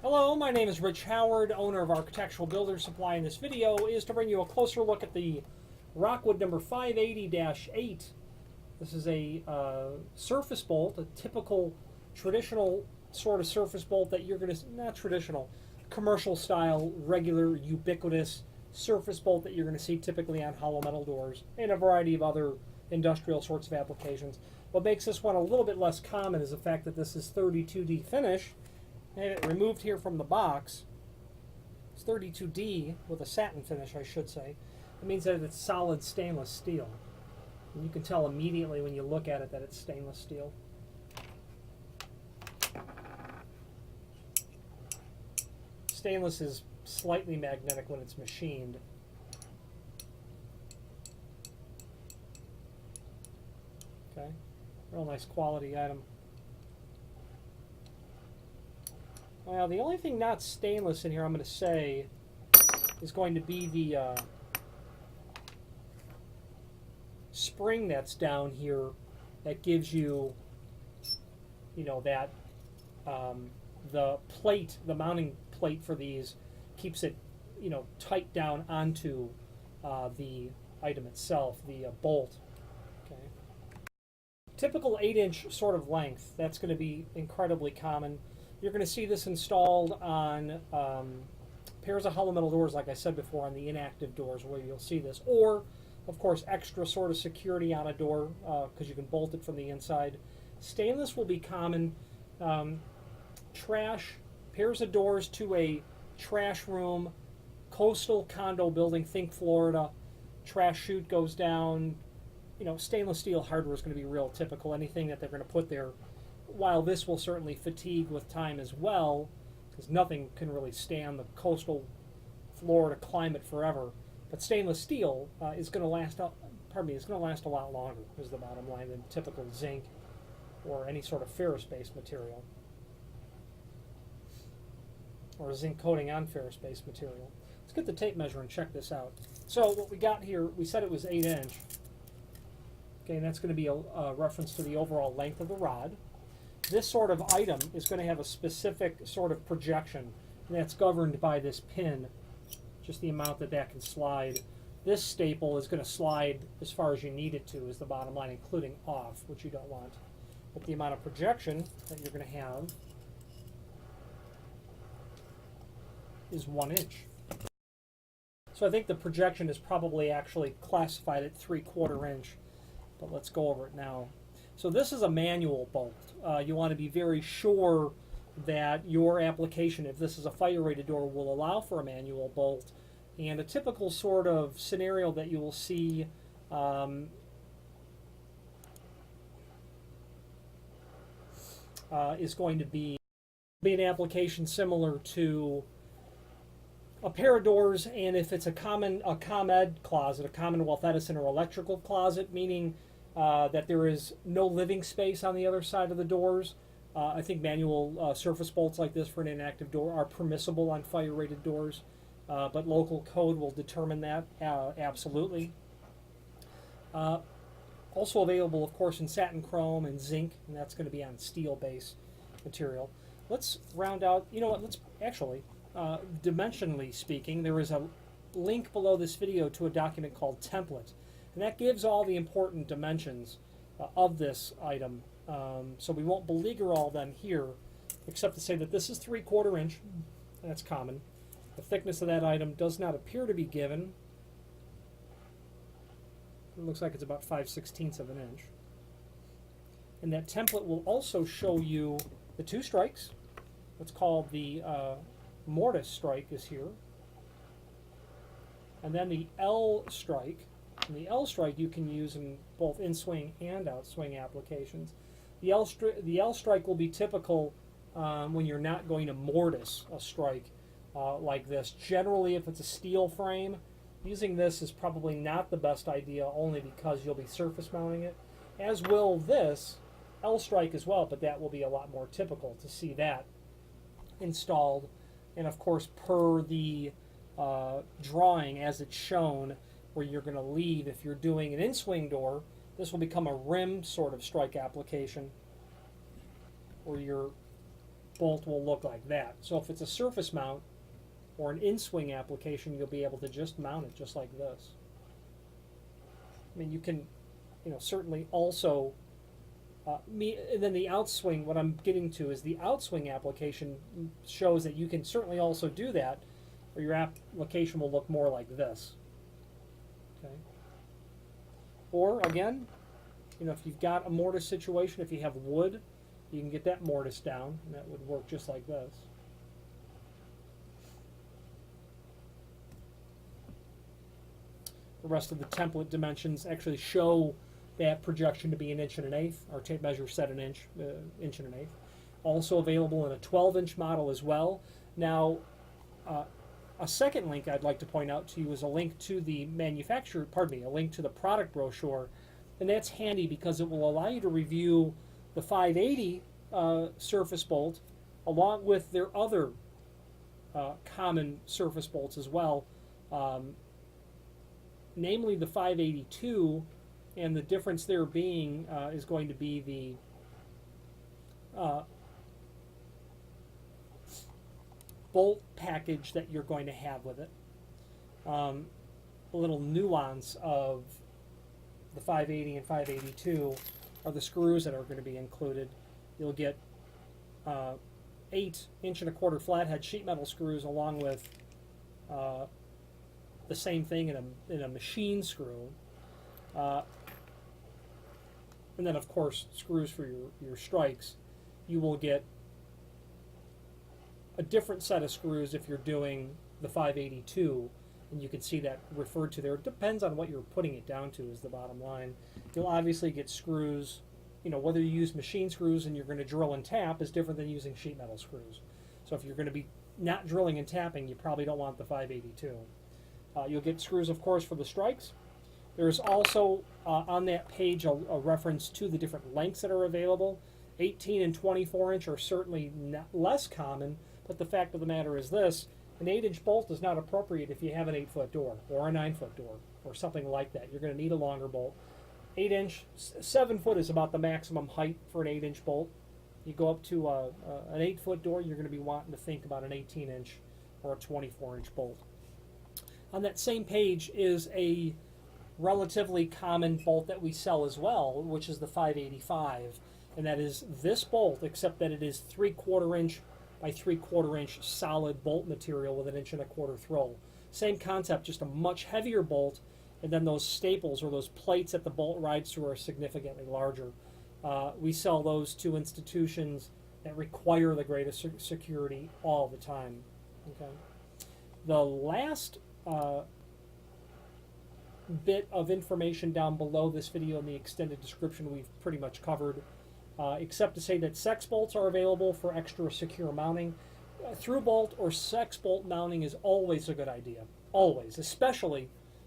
Hello, my name is Rich Howard, owner of Architectural Builders Supply, and this video is to bring you a closer look at the Rockwood number 580-8. This is a surface bolt, a typical traditional sort of surface bolt that you're going to, not traditional, commercial style, regular, ubiquitous surface bolt that you're going to see typically on hollow metal doors and a variety of other industrial sorts of applications. What makes this one a little bit less common is the fact that this is 32D finish. I had it removed here from the box. It's 32D with a satin finish, I should say. It means that it's solid stainless steel. And you can tell immediately when you look at it that it's stainless steel. Stainless is slightly magnetic when it's machined. Okay, real nice quality item. Well, the only thing not stainless in here, I'm going to say, is going to be the spring that's down here that gives you, that the plate, the mounting plate for these keeps it, tight down onto the item itself, the bolt. Okay. Typical 8-inch sort of length. That's going to be incredibly common. You're going to see this installed on pairs of hollow metal doors, like I said before, on the inactive doors where you'll see this. Or, of course, extra sort of security on a door because you can bolt it from the inside. Stainless will be common. Trash, pairs of doors to a trash room, coastal condo building, think Florida, trash chute goes down. Stainless steel hardware is going to be real typical. Anything that they're going to put there, while this will certainly fatigue with time as well, because nothing can really stand the coastal Florida climate forever. But stainless steel is going to last. Is going to last a lot longer. Is the bottom line than typical zinc or any sort of ferrous-based material, or a zinc coating on ferrous-based material. Let's get the tape measure and check this out. So what we got here, we said it was 8-inch. Okay, and that's going to be a reference to the overall length of the rod. This sort of item is going to have a specific sort of projection, and that's governed by this pin, just the amount that can slide. This staple is going to slide as far as you need it to, is the bottom line, including off, which you don't want. But the amount of projection that you're going to have is 1 inch. So I think the projection is probably actually classified at 3/4 inch, but let's go over it now. So this is a manual bolt. You want to be very sure that your application, if this is a fire-rated door, will allow for a manual bolt. And a typical sort of scenario that you will see is going to be an application similar to a pair of doors, and if it's a ComEd closet, a Commonwealth Edison or electrical closet, meaning that there is no living space on the other side of the doors. I think manual surface bolts like this for an inactive door are permissible on fire-rated doors, but local code will determine that absolutely. Also available, of course, in satin chrome and zinc, and that's going to be on steel base material. Let's round out, let's actually, dimensionally speaking, there is a link below this video to a document called template. And that gives all the important dimensions of this item. So we won't beleaguer all them here, except to say that this is 3/4 inch. That's common. The thickness of that item does not appear to be given. It looks like it's about 5/16 of an inch. And that template will also show you the 2 strikes. What's called the mortise strike is here. And then the L strike. And the L strike you can use in both in-swing and out-swing applications. The L strike will be typical when you're not going to mortise a strike like this. Generally, if it's a steel frame, using this is probably not the best idea, only because you'll be surface mounting it, as will this L strike as well, but that will be a lot more typical to see that installed. And of course, per the drawing as it's shown, where you're going to leave, if you're doing an in-swing door, this will become a rim sort of strike application, where your bolt will look like that. So if it's a surface mount or an in-swing application, you'll be able to just mount it just like this. I mean, you can, certainly also, and then the outswing, what I'm getting to is the outswing application shows that you can certainly also do that, or your application will look more like this. Okay. Or, again, if you've got a mortise situation, if you have wood, you can get that mortise down, and that would work just like this. The rest of the template dimensions actually show that projection to be 1 1/8", or tape measure set an inch, 1 1/8". Also available in a 12-inch model as well. Now, a second link I'd like to point out to you is a link to the a link to the product brochure, and that's handy because it will allow you to review the 580 surface bolt along with their other common surface bolts as well. Namely the 582, and the difference there being is going to be the bolt package that you're going to have with it. A little nuance of the 580 and 582 are the screws that are going to be included. You'll get 8 1¼ flathead sheet metal screws along with the same thing in a machine screw, and then of course screws for your strikes. You will get a different set of screws if you're doing the 582, and you can see that referred to there. It depends on what you're putting it down to is the bottom line. You'll obviously get screws, whether you use machine screws and you're going to drill and tap is different than using sheet metal screws. So if you're going to be not drilling and tapping, you probably don't want the 582. You'll get screws, of course, for the strikes. There's also on that page a reference to the different lengths that are available. 18 and 24-inch are certainly less common, but the fact of the matter is this: an 8-inch bolt is not appropriate if you have an 8-foot door or a 9-foot door or something like that. You're going to need a longer bolt. 8-inch, 7 foot is about the maximum height for an 8-inch bolt. You go up to an 8-foot door, you're going to be wanting to think about an 18-inch or a 24-inch bolt. On that same page is a relatively common bolt that we sell as well, which is the 585, and that is this bolt, except that it is 3/4 inch by 3/4 inch solid bolt material with an 1 1/4 throw. Same concept, just a much heavier bolt, and then those staples or those plates that the bolt rides through are significantly larger. We sell those to institutions that require the greatest security all the time. Okay. The last bit of information down below this video in the extended description we've pretty much covered, except to say that sex bolts are available for extra secure mounting. Through bolt or sex bolt mounting is always a good idea, always,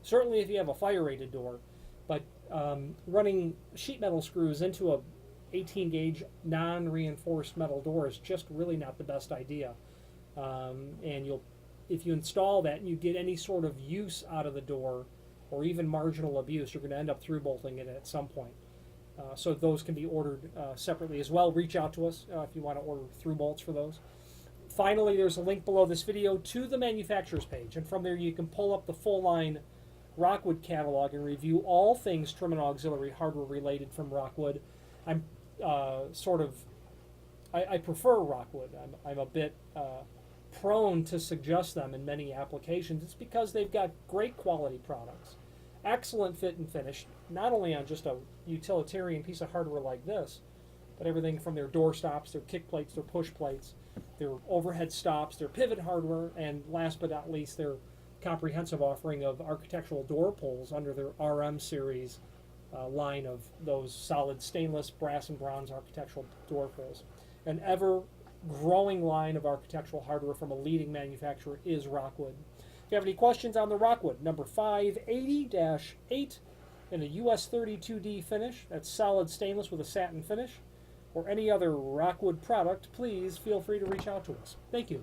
certainly if you have a fire rated door, but running sheet metal screws into a 18 gauge non-reinforced metal door is just really not the best idea. And if you install that and you get any sort of use out of the door or even marginal abuse, you're going to end up through bolting it at some point. So those can be ordered separately as well. Reach out to us if you want to order through bolts for those. Finally, there's a link below this video to the manufacturer's page, and from there you can pull up the full line Rockwood catalog and review all things trim and auxiliary hardware related from Rockwood. I prefer Rockwood. I'm a bit prone to suggest them in many applications. It's because they've got great quality products, excellent fit and finish, not only on just a utilitarian piece of hardware like this, but everything from their door stops, their kick plates, their push plates, their overhead stops, their pivot hardware, and last but not least, their comprehensive offering of architectural door pulls under their RM series line of those solid stainless, brass, and bronze architectural door pulls. An ever-growing line of architectural hardware from a leading manufacturer is Rockwood. If you have any questions on the Rockwood number 580-8 in a US32D finish, that's solid stainless with a satin finish, or any other Rockwood product, please feel free to reach out to us. Thank you.